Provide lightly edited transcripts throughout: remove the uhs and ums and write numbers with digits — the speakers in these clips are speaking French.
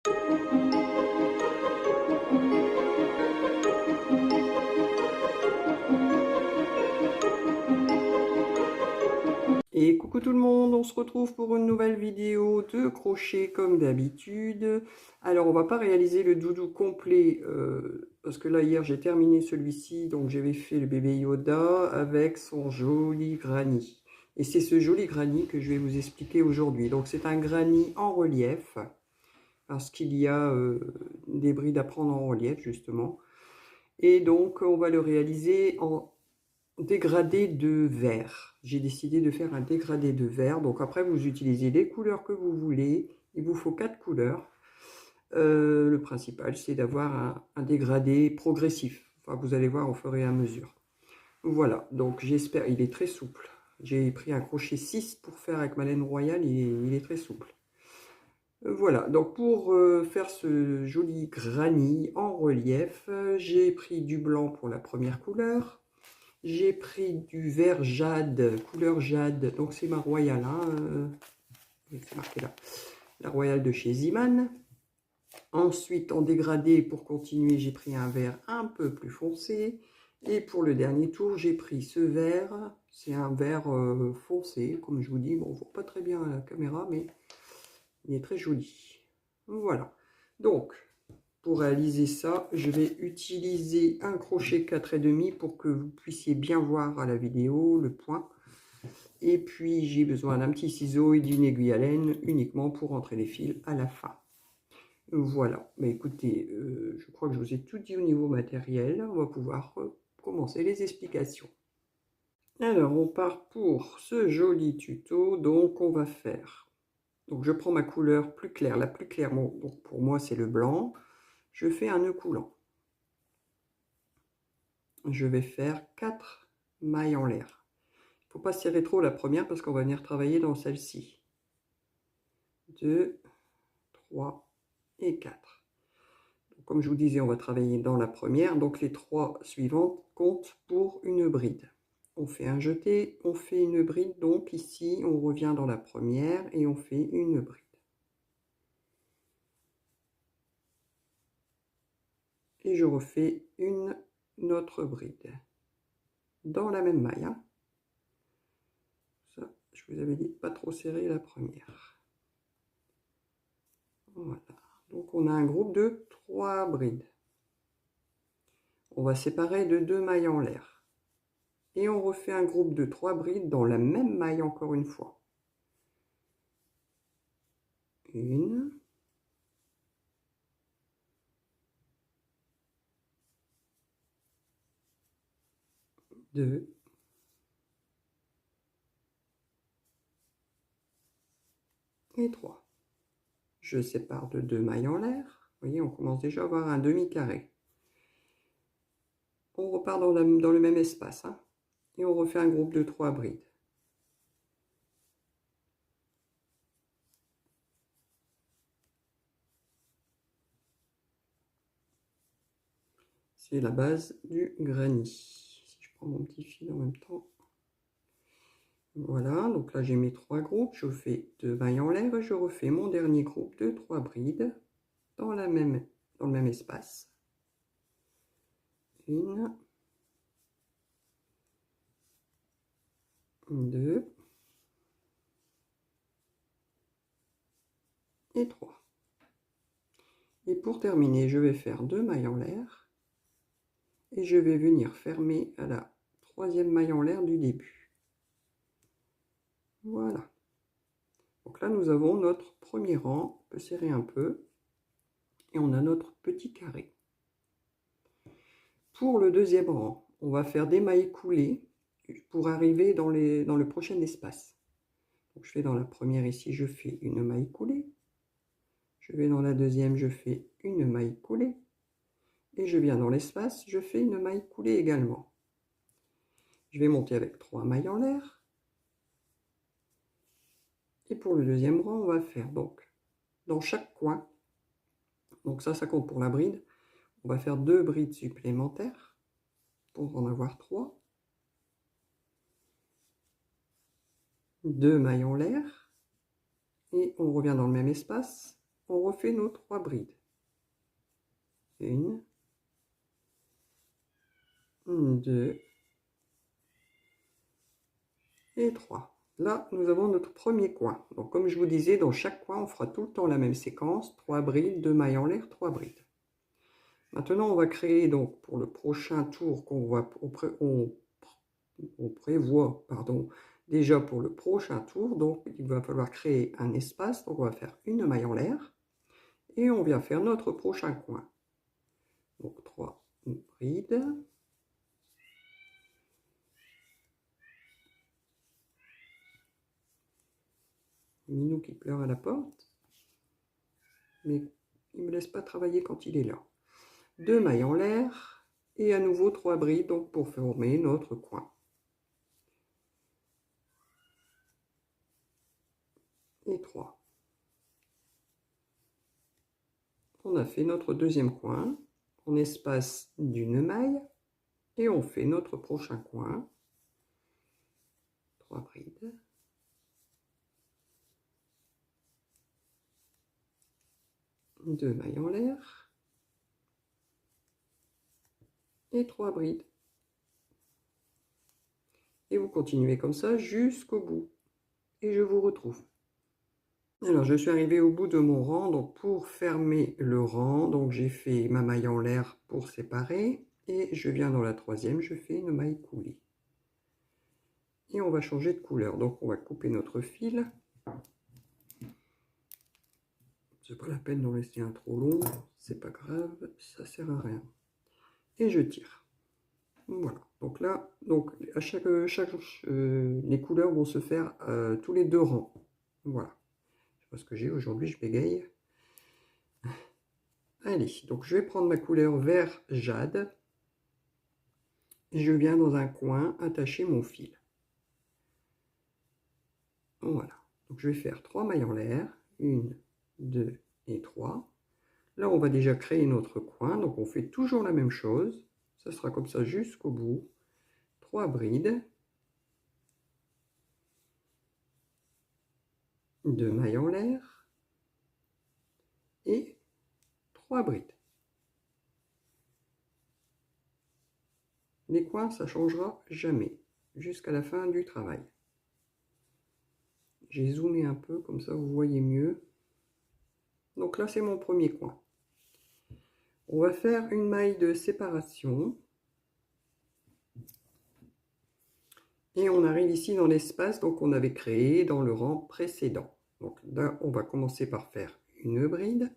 Et coucou tout le monde, on se retrouve pour une nouvelle vidéo de crochet comme d'habitude. Alors on va pas réaliser le doudou complet parce que là hier j'ai terminé celui-ci, donc j'avais fait le bébé Yoda avec son joli granny. Et c'est ce joli granny que je vais vous expliquer aujourd'hui. Donc c'est un granny en relief parce qu'il y a des brides à prendre en relief justement. Et donc on va le réaliser en dégradé de vert. J'ai décidé de faire un dégradé de vert. Donc après, vous utilisez les couleurs que vous voulez. Il vous faut 4 couleurs. Le principal, c'est d'avoir un dégradé progressif. Enfin, vous allez voir au fur et à mesure. Voilà, donc j'espère, il est très souple. J'ai pris un crochet 6 pour faire avec ma laine royale, il est très souple. Voilà, donc pour faire ce joli granny en relief, j'ai pris du blanc pour la première couleur. J'ai pris du vert jade, couleur jade, donc c'est ma royale, hein, c'est marqué là, la royale de chez Ziman. Ensuite, en dégradé, pour continuer, j'ai pris un vert un peu plus foncé. Et pour le dernier tour, j'ai pris ce vert, c'est un vert foncé, comme je vous dis, bon, on ne voit pas très bien à la caméra, mais il est très joli. Voilà, donc pour réaliser ça, je vais utiliser un crochet 4,5 pour que vous puissiez bien voir à la vidéo le point. Et puis j'ai besoin d'un petit ciseau et d'une aiguille à laine uniquement pour rentrer les fils à la fin. Voilà, mais écoutez, je crois que je vous ai tout dit au niveau matériel. On va pouvoir commencer les explications. Alors on part pour ce joli tuto, donc on va faire. Donc je prends ma couleur plus claire, la plus claire, bon, donc pour moi c'est le blanc. Je fais un nœud coulant. Je vais faire 4 mailles en l'air. Il ne faut pas serrer trop la première parce qu'on va venir travailler dans celle-ci. 2, 3 et 4. Donc, comme je vous disais, on va travailler dans la première. Donc les 3 suivantes comptent pour une bride. On fait un jeté, on fait une bride. Donc ici, on revient dans la première et on fait une bride. Et je refais une autre bride dans la même maille. Hein. Ça, je vous avais dit pas trop serrer la première. Voilà. Donc on a un groupe de 3 brides. On va séparer de 2 mailles en l'air. Et on refait un groupe de 3 brides dans la même maille encore une fois. Une. Deux. Et 3. Je sépare de 2 mailles en l'air. Vous voyez, on commence déjà à avoir un demi-carré. On repart dans le même espace. Hein, et on refait un groupe de 3 brides. C'est la base du granny. Si je prends mon petit fil en même temps. Voilà, donc là j'ai mes 3 groupes. Je fais 2 mailles en l'air et je refais mon dernier groupe de 3 brides dans le même espace. Une. 2 et 3. Et pour terminer, je vais faire 2 mailles en l'air et je vais venir fermer à la 3e maille en l'air du début. Voilà. Donc là, nous avons notre premier rang. On peut serrer un peu et on a notre petit carré. Pour le deuxième rang, on va faire des mailles coulées pour arriver dans le prochain espace. Donc je fais dans la première ici, je fais une maille coulée. Je vais dans la deuxième, je fais une maille coulée. Et je viens dans l'espace, je fais une maille coulée également. Je vais monter avec 3 mailles en l'air. Et pour le deuxième rang, on va faire donc dans chaque coin, donc ça compte pour la bride, on va faire 2 brides supplémentaires pour en avoir 3. 2 mailles en l'air. Et on revient dans le même espace on refait nos 3 brides. 1, 2 et 3. Là, nous avons notre premier coin. Donc, comme je vous disais, dans chaque coin, on fera tout le temps la même séquence. 3 brides, 2 mailles en l'air, 3 brides. Maintenant, on va créer donc pour le prochain tour on prévoit, pardon, déjà pour le prochain tour. Donc, il va falloir créer un espace. Donc, on va faire une maille en l'air et on vient faire notre prochain coin. Donc, 3 brides. Minou qui pleure à la porte, mais il ne me laisse pas travailler quand il est là. 2 mailles en l'air et à nouveau 3 brides donc pour former notre coin. Et 3. On a fait notre deuxième coin, on espace d'une maille et on fait notre prochain coin. 3 brides. Deux mailles en l'air et 3 brides. Et vous continuez comme ça jusqu'au bout. Et je vous retrouve. Alors, je suis arrivée au bout de mon rang. Donc, pour fermer le rang, donc j'ai fait ma maille en l'air pour séparer. Et je viens dans la troisième, je fais une maille coulée. Et on va changer de couleur. Donc, on va couper notre fil. C'est pas la peine d'en laisser un trop long. C'est pas grave, ça sert à rien. Et je tire. Voilà. Donc là, à les couleurs vont se faire tous les 2 rangs. Voilà. Je sais pas ce que j'ai aujourd'hui, je bégaye. Allez, donc je vais prendre ma couleur vert jade. Et je viens dans un coin attacher mon fil. Voilà. Donc je vais faire 3 mailles en l'air. 1, 2 et 3. Là, on va déjà créer notre coin. Donc on fait toujours la même chose. Ça sera comme ça jusqu'au bout. 3 brides. 2 mailles en l'air. Et 3 brides. Les coins, ça changera jamais, jusqu'à la fin du travail. J'ai zoomé un peu, comme ça vous voyez mieux. Donc là, c'est mon premier coin. On va faire une maille de séparation. Et on arrive ici dans l'espace qu'on avait créé dans le rang précédent. Donc là, on va commencer par faire une bride.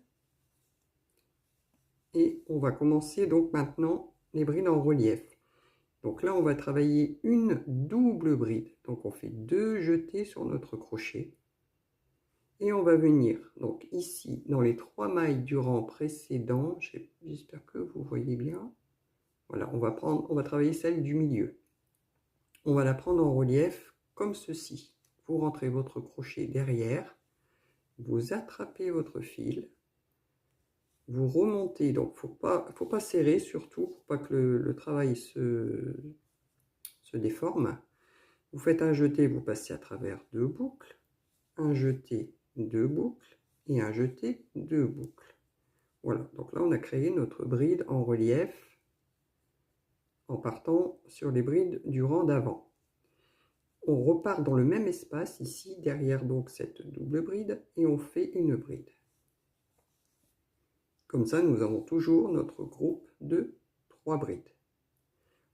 Et on va commencer donc maintenant les brides en relief. Donc là, on va travailler une double bride. Donc on fait 2 jetés sur notre crochet. Et on va venir donc ici dans les 3 mailles du rang précédent. J'espère que vous voyez bien. Voilà, on va travailler celle du milieu. On va la prendre en relief comme ceci. Vous rentrez votre crochet derrière, vous attrapez votre fil, vous remontez. Donc faut pas serrer surtout pour pas que le travail se déforme. Vous faites un jeté, vous passez à travers 2 boucles, un jeté, 2 boucles et un jeté, 2 boucles. Voilà, donc là on a créé notre bride en relief en partant sur les brides du rang d'avant. On repart dans le même espace ici derrière donc cette double bride et on fait une bride. Comme ça nous avons toujours notre groupe de 3 brides.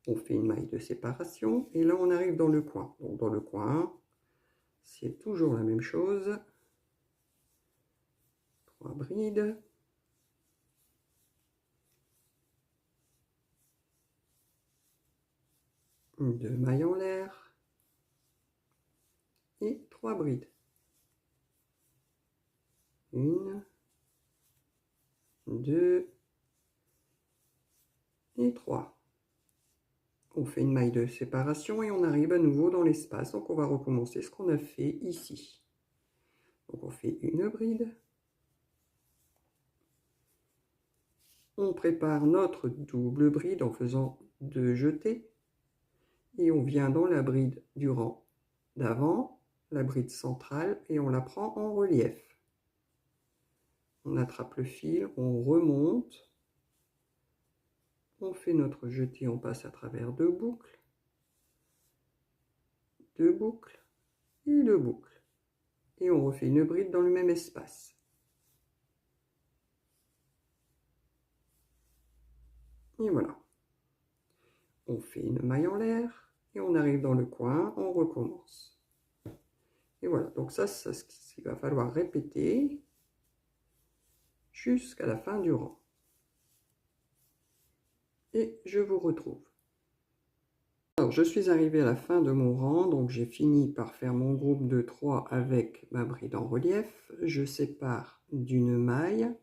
On fait une maille de séparation et là on arrive dans le coin. Donc dans le coin, c'est toujours la même chose. 3 brides. Deux mailles en l'air. Et 3 brides. 1, 2 et 3. On fait une maille de séparation et on arrive à nouveau dans l'espace. Donc on va recommencer ce qu'on a fait ici. Donc on fait une bride. On prépare notre double bride en faisant 2 jetés. Et on vient dans la bride du rang d'avant, la bride centrale, et on la prend en relief. on attrape le fil, on remonte, on fait notre jeté, on passe à travers deux boucles et deux boucles. Et on refait une bride dans le même espace. Et voilà. On fait une maille en l'air et on arrive dans le coin, on recommence. Et voilà, donc ça c'est ce qu'il va falloir répéter jusqu'à la fin du rang. Et je vous retrouve. Alors, je suis arrivée à la fin de mon rang, donc j'ai fini par faire mon groupe de 3 avec ma bride en relief. Je sépare d'une maille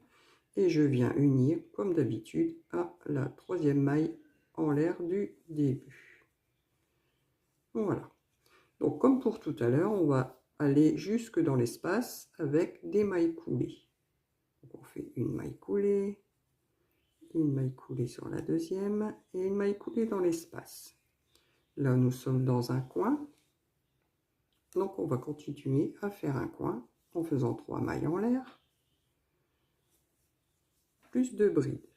et je viens unir, comme d'habitude, à la troisième maille en l'air du début. Voilà. Donc, comme pour tout à l'heure, on va aller jusque dans l'espace avec des mailles coulées. Donc, on fait une maille coulée sur la deuxième et une maille coulée dans l'espace. Là, nous sommes dans un coin. Donc, on va continuer à faire un coin en faisant 3 mailles en l'air, plus 2 brides.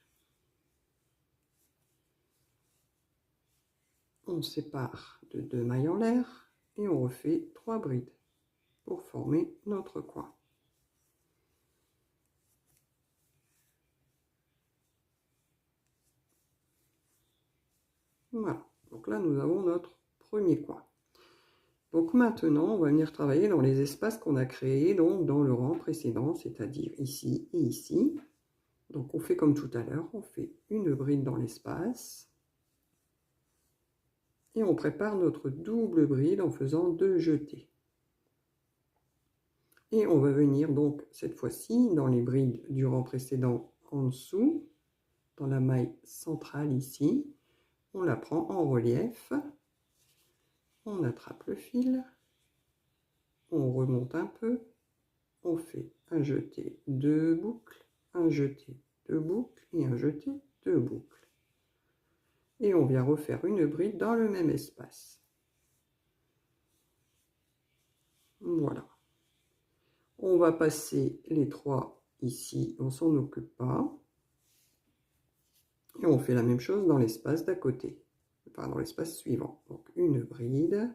On sépare de 2 mailles en l'air et on refait 3 brides pour former notre coin. Voilà, donc là nous avons notre premier coin. Donc maintenant on va venir travailler dans les espaces qu'on a créés donc dans le rang précédent, c'est-à-dire ici et ici. Donc on fait comme tout à l'heure, on fait une bride dans l'espace. Et on prépare notre double bride en faisant 2 jetés. Et on va venir donc cette fois-ci dans les brides du rang précédent en dessous, dans la maille centrale ici. On la prend en relief, on attrape le fil, on remonte un peu, on fait un jeté, 2 boucles, un jeté, 2 boucles et un jeté, 2 boucles. Et on vient refaire une bride dans le même espace. Voilà. On va passer les 3 ici, on s'en occupe pas. Et on fait la même chose dans l'espace d'à côté, enfin dans l'espace suivant. Donc une bride,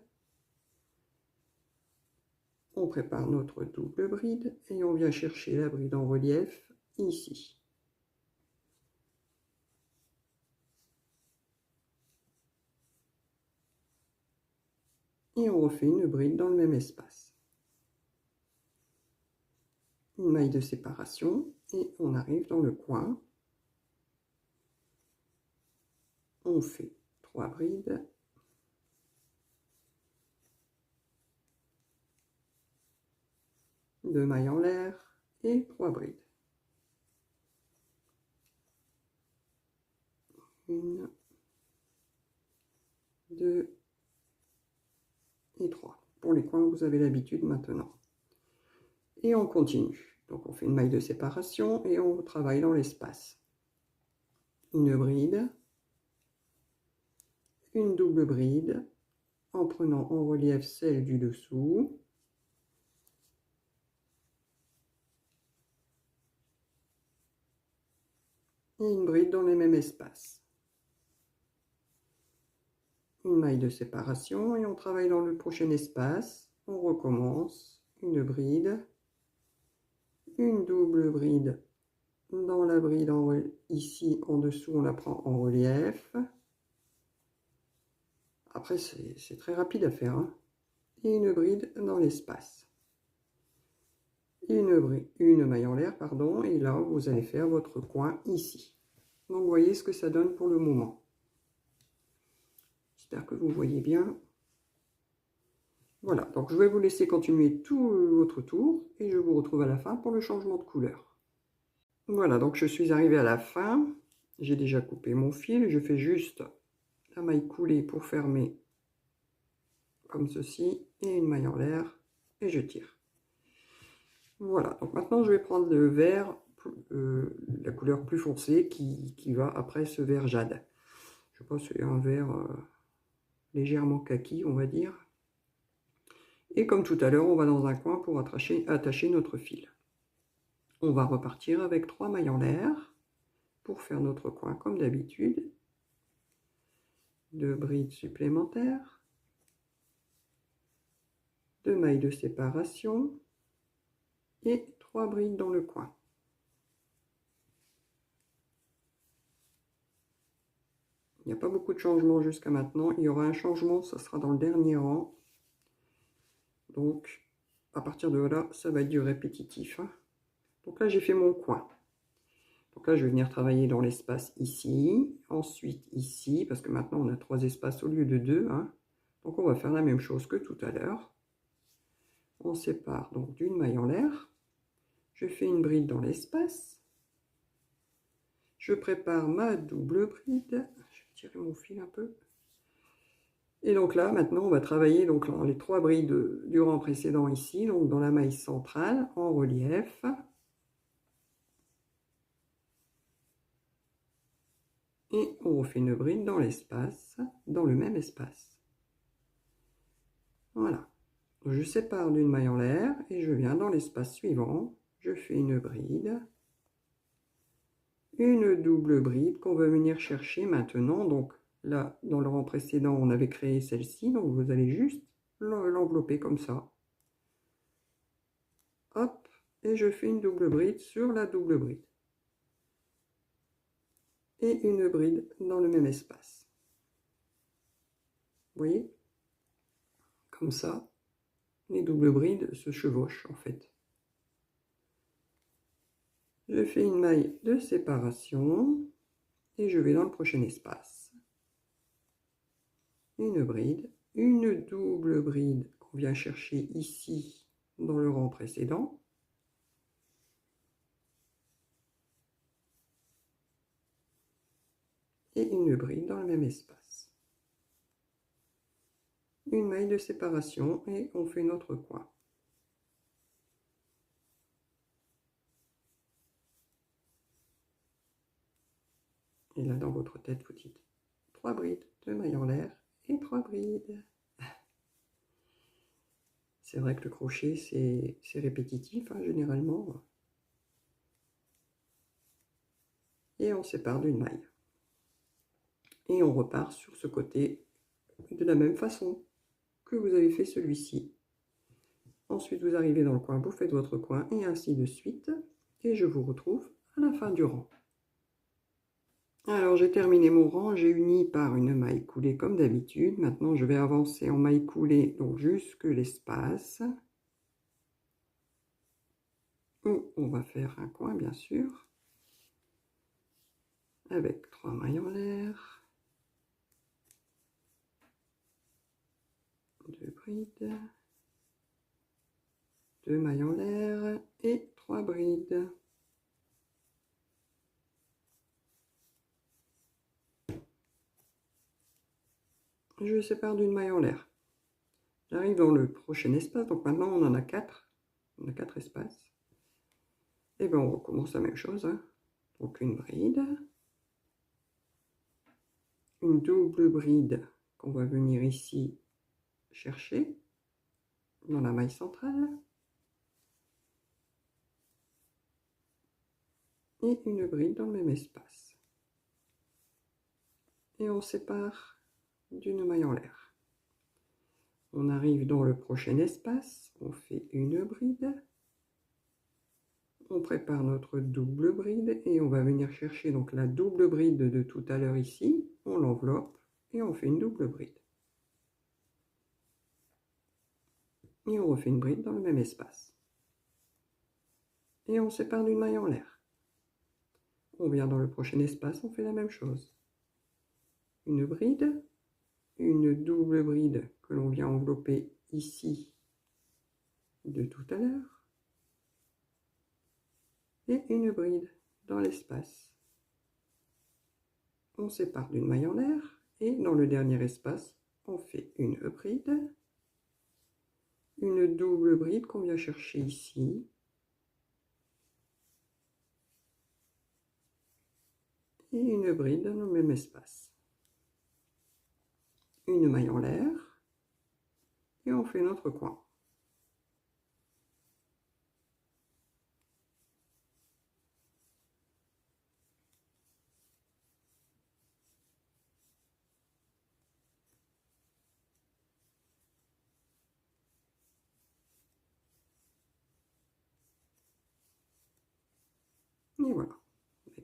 on prépare notre double bride et on vient chercher la bride en relief ici. Et on refait une bride dans le même espace. Une maille de séparation et on arrive dans le coin. On fait 3 brides. Deux mailles en l'air et 3 brides. Une, 2 et 3. Pour les coins, vous avez l'habitude maintenant. Et on continue. Donc on fait une maille de séparation et on travaille dans l'espace. Une bride, une double bride, en prenant en relief celle du dessous. Et une bride dans les mêmes espaces. Une maille de séparation et on travaille dans le prochain espace. On recommence. Une bride, une double bride dans la bride ici en dessous, on la prend en relief. Après, c'est très rapide à faire, hein. Et une bride dans l'espace. Une maille en l'air, pardon, et là, vous allez faire votre coin ici. Donc, vous voyez ce que ça donne pour le moment. J'espère que vous voyez bien. Voilà, donc je vais vous laisser continuer tout votre tour et je vous retrouve à la fin pour le changement de couleur. Voilà, donc je suis arrivée à la fin. J'ai déjà coupé mon fil. Je fais juste la maille coulée pour fermer comme ceci et une maille en l'air et je tire. Voilà, donc maintenant je vais prendre le vert, la couleur plus foncée qui va après ce vert jade. Je pense que c'est un vert légèrement kaki, on va dire. Et comme tout à l'heure, on va dans un coin pour attacher notre fil. On va repartir avec 3 mailles en l'air pour faire notre coin comme d'habitude. 2 brides supplémentaires, 2 mailles de séparation et 3 brides dans le coin. Il n'y a pas beaucoup de changements jusqu'à maintenant. Il y aura un changement, ça sera dans le dernier rang. Donc, à partir de là, ça va être du répétitif. Donc là, j'ai fait mon coin. Donc là, je vais venir travailler dans l'espace ici, ensuite ici, parce que maintenant, on a 3 espaces au lieu de 2. Donc, on va faire la même chose que tout à l'heure. On sépare donc d'une maille en l'air. Je fais une bride dans l'espace. Je prépare ma double bride. Je vais tirer mon fil un peu. Et donc là, maintenant, on va travailler donc les 3 brides du rang précédent ici, donc dans la maille centrale, en relief. Et on refait une bride dans l'espace, dans le même espace. Voilà. Je sépare d'une maille en l'air et je viens dans l'espace suivant. Je fais une bride. Une double bride qu'on va venir chercher maintenant. Donc là, dans le rang précédent, on avait créé celle-ci. Donc vous allez juste l'envelopper comme ça. Hop, et je fais une double bride sur la double bride. Et une bride dans le même espace. Vous voyez? Comme ça, les doubles brides se chevauchent en fait. Je fais une maille de séparation et je vais dans le prochain espace. Une bride, une double bride qu'on vient chercher ici dans le rang précédent. Et une bride dans le même espace. Une maille de séparation et on fait notre coin. Et là, dans votre tête, vous dites 3 brides, 2 mailles en l'air et 3 brides. C'est vrai que le crochet, c'est répétitif, généralement. Et on sépare d'une maille. Et on repart sur ce côté de la même façon que vous avez fait celui-ci. Ensuite, vous arrivez dans le coin, vous faites votre coin et ainsi de suite. Et je vous retrouve à la fin du rang. Alors, j'ai terminé mon rang, j'ai uni par une maille coulée comme d'habitude. Maintenant, je vais avancer en maille coulée, donc jusque l'espace. Où on va faire un coin, bien sûr. Avec 3 mailles en l'air. 2 brides. 2 mailles en l'air et 3 brides. Je sépare d'une maille en l'air. J'arrive dans le prochain espace, donc maintenant on en a 4. On a 4 espaces. Et bien on recommence la même chose. Donc une bride. Une double bride qu'on va venir ici chercher dans la maille centrale. Et une bride dans le même espace. Et on sépare d'une maille en l'air. On arrive dans le prochain espace, on fait une bride. On prépare notre double bride et on va venir chercher donc la double bride de tout à l'heure ici. On l'enveloppe et on fait une double bride. Et on refait une bride dans le même espace. Et on sépare d'une maille en l'air. On vient dans le prochain espace, on fait la même chose. Une bride, une double bride que l'on vient envelopper ici de tout à l'heure. Et une bride dans l'espace. On sépare d'une maille en l'air et dans le dernier espace, on fait une bride, une double bride qu'on vient chercher ici, et une bride dans le même espace. Une maille en l'air et on fait notre coin.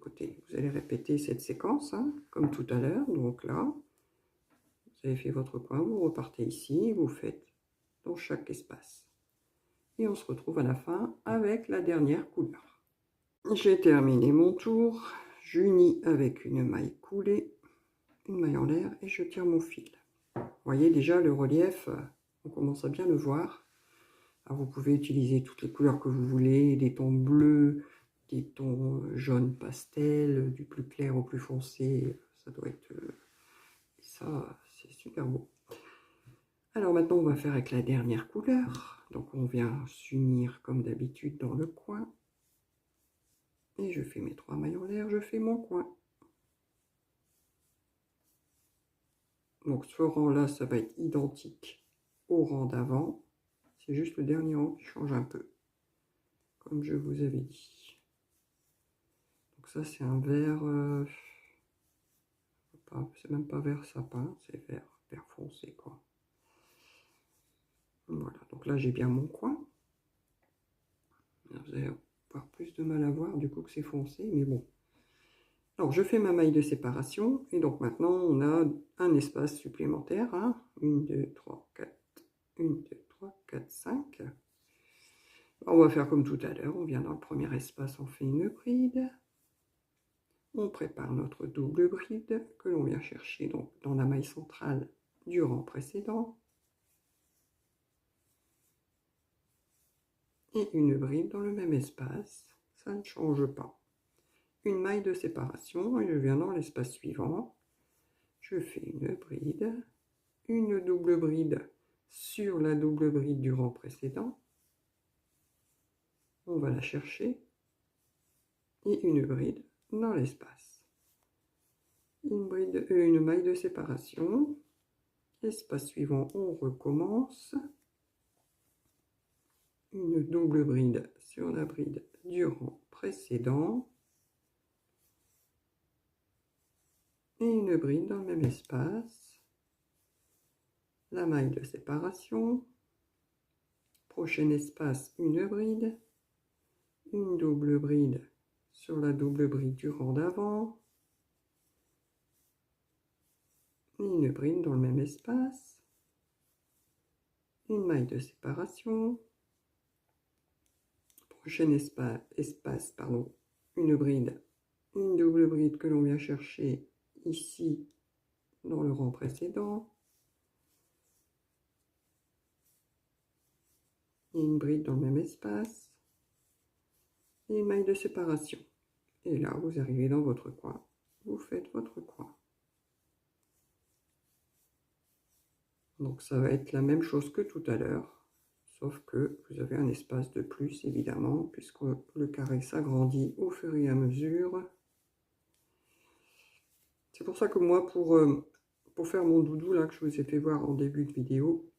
côté. Vous allez répéter cette séquence, hein, comme tout à l'heure. Donc là, vous avez fait votre coin, vous repartez ici, vous faites dans chaque espace. Et on se retrouve à la fin avec la dernière couleur. J'ai terminé mon tour, j'unis avec une maille coulée, une maille en l'air et je tire mon fil. Vous voyez déjà le relief, on commence à bien le voir. Alors vous pouvez utiliser toutes les couleurs que vous voulez, des tons bleus, des tons jaunes pastel, du plus clair au plus foncé, ça doit être... ça, c'est super beau. Alors maintenant, on va faire avec la dernière couleur. Donc on vient s'unir comme d'habitude dans le coin. Et je fais mes 3 mailles en l'air, je fais mon coin. Donc ce rang-là, ça va être identique au rang d'avant. C'est juste le dernier rang qui change un peu, comme je vous avais dit. Donc ça, c'est un vert... c'est même pas vert sapin, c'est vert foncé, quoi. Voilà, donc là, j'ai bien mon coin. Vous allez avoir plus de mal à voir, du coup, que c'est foncé, mais bon. Alors, je fais ma maille de séparation, et donc maintenant, on a un espace supplémentaire. Hein. 1, 2, 3, 4. 1, 2, 3, 4, 5. On va faire comme tout à l'heure, on vient dans le premier espace, on fait une bride. On prépare notre double bride que l'on vient chercher donc dans la maille centrale du rang précédent. Et une bride dans le même espace, ça ne change pas. Une maille de séparation et je viens dans l'espace suivant. Je fais une bride, une double bride sur la double bride du rang précédent. On va la chercher et une bride dans l'espace. Une maille de séparation. Espace suivant, on recommence. Une double bride sur la bride du rang précédent. Et une bride dans le même espace. La maille de séparation. Prochain espace, une bride. Une double bride sur la double bride du rang d'avant. Une bride dans le même espace. Une maille de séparation. Prochain espace, une bride, une double bride que l'on vient chercher ici dans le rang précédent. Et une bride dans le même espace. Et une maille de séparation. Et là, vous arrivez dans votre coin. Vous faites votre coin. Donc ça va être la même chose que tout à l'heure, sauf que vous avez un espace de plus évidemment, puisque le carré s'agrandit au fur et à mesure. C'est pour ça que moi, pour faire mon doudou là que je vous ai fait voir en début de vidéo,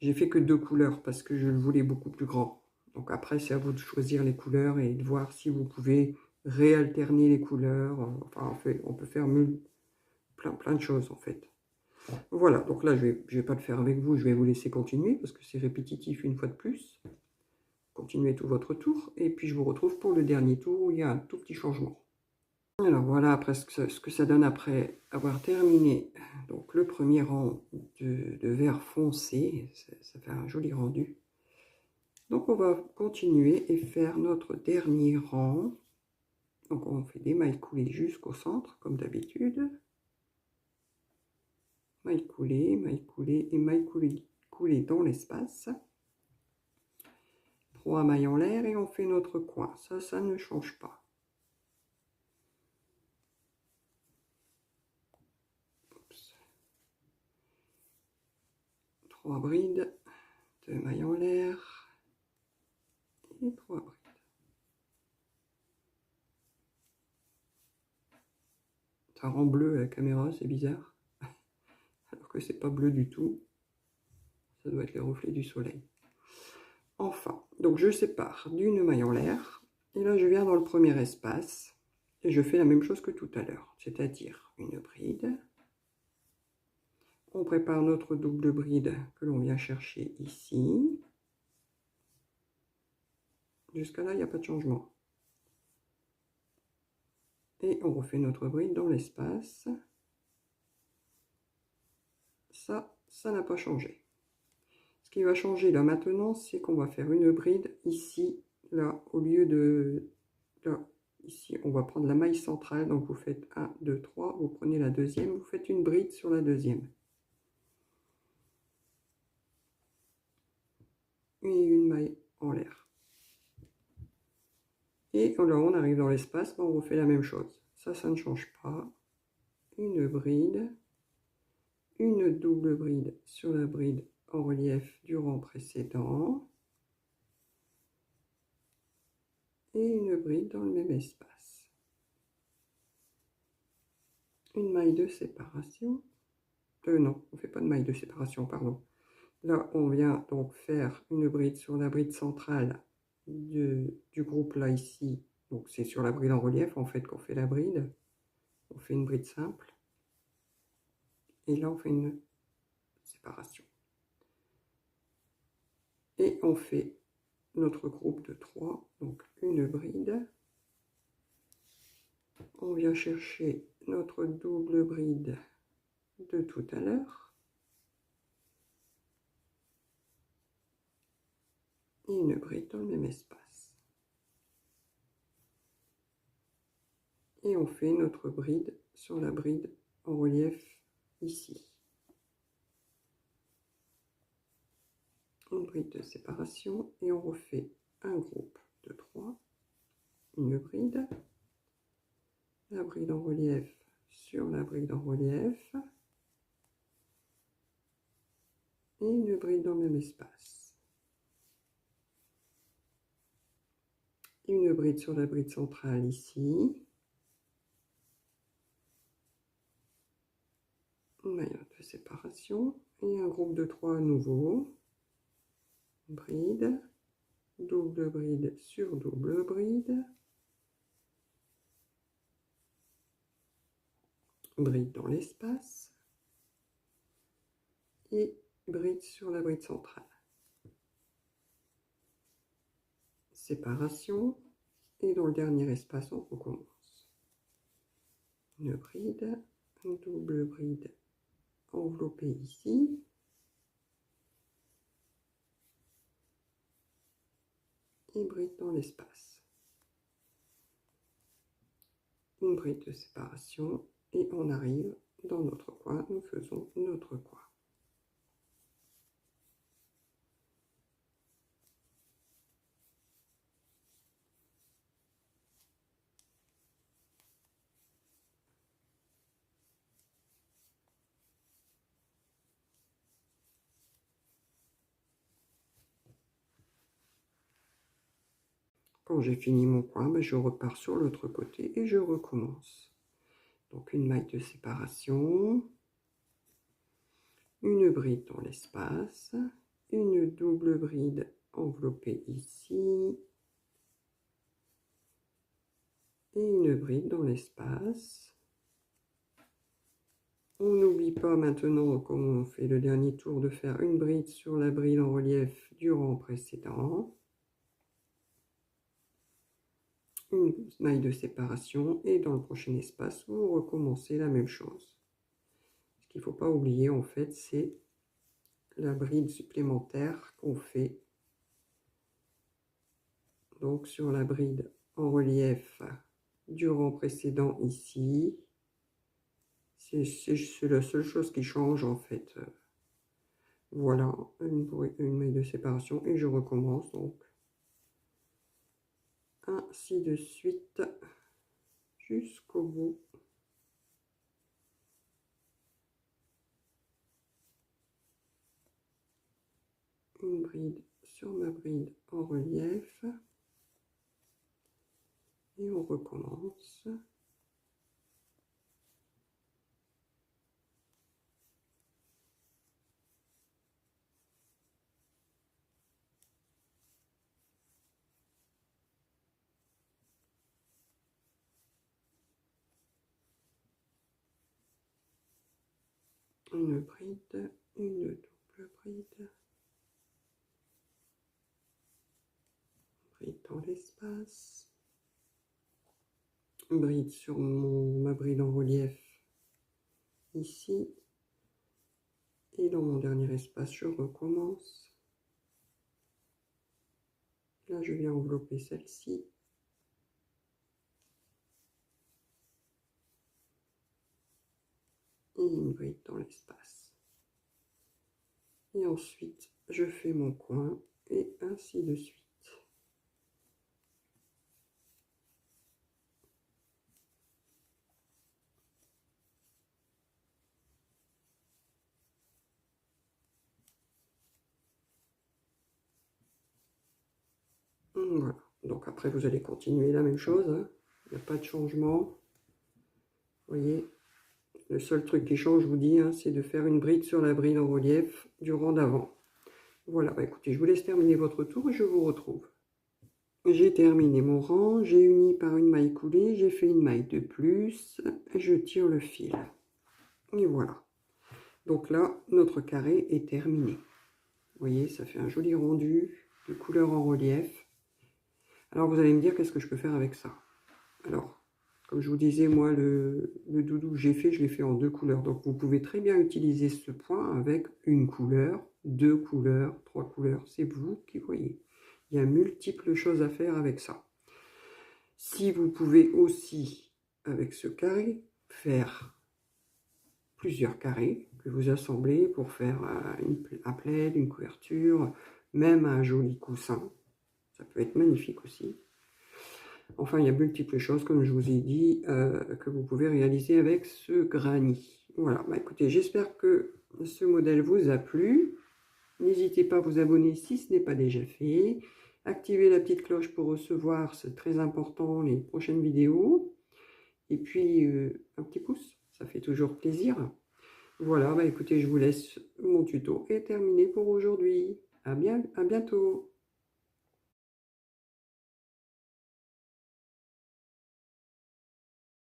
j'ai fait que 2 couleurs parce que je le voulais beaucoup plus grand. Donc après, c'est à vous de choisir les couleurs et de voir si vous pouvez réalterner les couleurs. Enfin, on peut faire plein de choses en fait. Voilà, donc là, je vais pas le faire avec vous, je vais vous laisser continuer parce que c'est répétitif une fois de plus. Continuez tout votre tour et puis je vous retrouve pour le dernier tour où il y a un tout petit changement. Alors voilà après ce que ça donne après avoir terminé donc le premier rang de vert foncé, ça fait un joli rendu. Donc on va continuer et faire notre dernier rang. Donc on fait des mailles coulées jusqu'au centre comme d'habitude. Maille coulée et maille coulée dans l'espace. 3 mailles en l'air et on fait notre coin. Ça ne change pas. Oups. 3 brides, 2 mailles en l'air et 3 brides. Ça rend bleu à la caméra, c'est bizarre. Alors que c'est pas bleu du tout. Ça doit être les reflets du soleil. Enfin, donc je sépare d'une maille en l'air. Et là, je viens dans le premier espace. Et je fais la même chose que tout à l'heure. C'est-à-dire une bride. On prépare notre double bride que l'on vient chercher ici. Jusqu'à là, il n'y a pas de changement. Et on refait notre bride dans l'espace. Ça n'a pas changé. Ce qui va changer là maintenant, c'est qu'on va faire une bride ici, là, au lieu de là. Ici, on va prendre la maille centrale, donc vous faites 1, 2, 3, vous prenez la deuxième, vous faites une bride sur la deuxième. Et une maille en l'air. Et là, on arrive dans l'espace, on refait la même chose. Ça ne change pas. Une bride, une double bride sur la bride en relief du rang précédent. Et une bride dans le même espace. Une maille de séparation. Non, on ne fait pas de maille de séparation, pardon. Là, on vient donc faire une bride sur la bride centrale du groupe là ici. Donc c'est sur la bride en relief en fait qu'on fait la bride. On fait une bride simple. Et là, on fait une séparation. Et on fait notre groupe de 3, donc une bride. On vient chercher notre double bride de tout à l'heure. Et une bride dans le même espace. Et on fait notre bride sur la bride en relief ici. Une bride de séparation et on refait un groupe de 3, une bride, la bride en relief sur la bride en relief et une bride dans le même espace. Une bride sur la bride centrale ici. Une maille de séparation et un groupe de 3 à nouveau. Bride, double bride sur double bride. Bride dans l'espace. Et bride sur la bride centrale. Séparation. Et dans le dernier espace, on recommence. Une bride, une double bride enveloppée ici. Et bride dans l'espace. Une bride de séparation et on arrive dans notre coin, nous faisons notre coin. Quand j'ai fini mon coin, je repars sur l'autre côté et je recommence. Donc une maille de séparation, une bride dans l'espace, une double bride enveloppée ici et une bride dans l'espace. On n'oublie pas maintenant, comme on fait le dernier tour, de faire une bride sur la bride en relief du rang précédent. Une maille de séparation et dans le prochain espace, vous recommencez la même chose. Ce qu'il ne faut pas oublier en fait, c'est la bride supplémentaire qu'on fait donc sur la bride en relief du rang précédent ici. C'est la seule chose qui change en fait. Voilà, une maille de séparation et je recommence donc ainsi de suite jusqu'au bout. Une bride sur ma bride en relief et on recommence. Une bride, une double bride, bride dans l'espace, bride sur ma bride en relief ici. Et dans mon dernier espace, je recommence. Là, je viens envelopper celle-ci. Et une bride dans l'espace. Et ensuite, je fais mon coin et ainsi de suite. Voilà. Donc après, vous allez continuer la même chose. Hein. Il n'y a pas de changement. Vous voyez, le seul truc qui change, je vous dis, hein, c'est de faire une bride sur la bride en relief du rang d'avant. Voilà, bah écoutez, je vous laisse terminer votre tour et je vous retrouve. J'ai terminé mon rang, j'ai uni par une maille coulée, j'ai fait une maille de plus, je tire le fil. Et voilà. Donc là, notre carré est terminé. Vous voyez, ça fait un joli rendu de couleur en relief. Alors vous allez me dire, qu'est-ce que je peux faire avec ça? Alors, comme je vous disais, moi, le doudou que j'ai fait, je l'ai fait en 2 couleurs. Donc vous pouvez très bien utiliser ce point avec une couleur, 2 couleurs, 3 couleurs. C'est vous qui voyez. Il y a multiples choses à faire avec ça. Si vous pouvez aussi, avec ce carré, faire plusieurs carrés que vous assemblez pour faire un plaid, une couverture, même un joli coussin. Ça peut être magnifique aussi. Enfin, il y a multiples choses, comme je vous ai dit, que vous pouvez réaliser avec ce granny. Voilà, bah écoutez, j'espère que ce modèle vous a plu. N'hésitez pas à vous abonner si ce n'est pas déjà fait. Activez la petite cloche pour recevoir, c'est très important, les prochaines vidéos. Et puis, un petit pouce, ça fait toujours plaisir. Voilà, bah écoutez, je vous laisse, mon tuto est terminé pour aujourd'hui. À bientôt.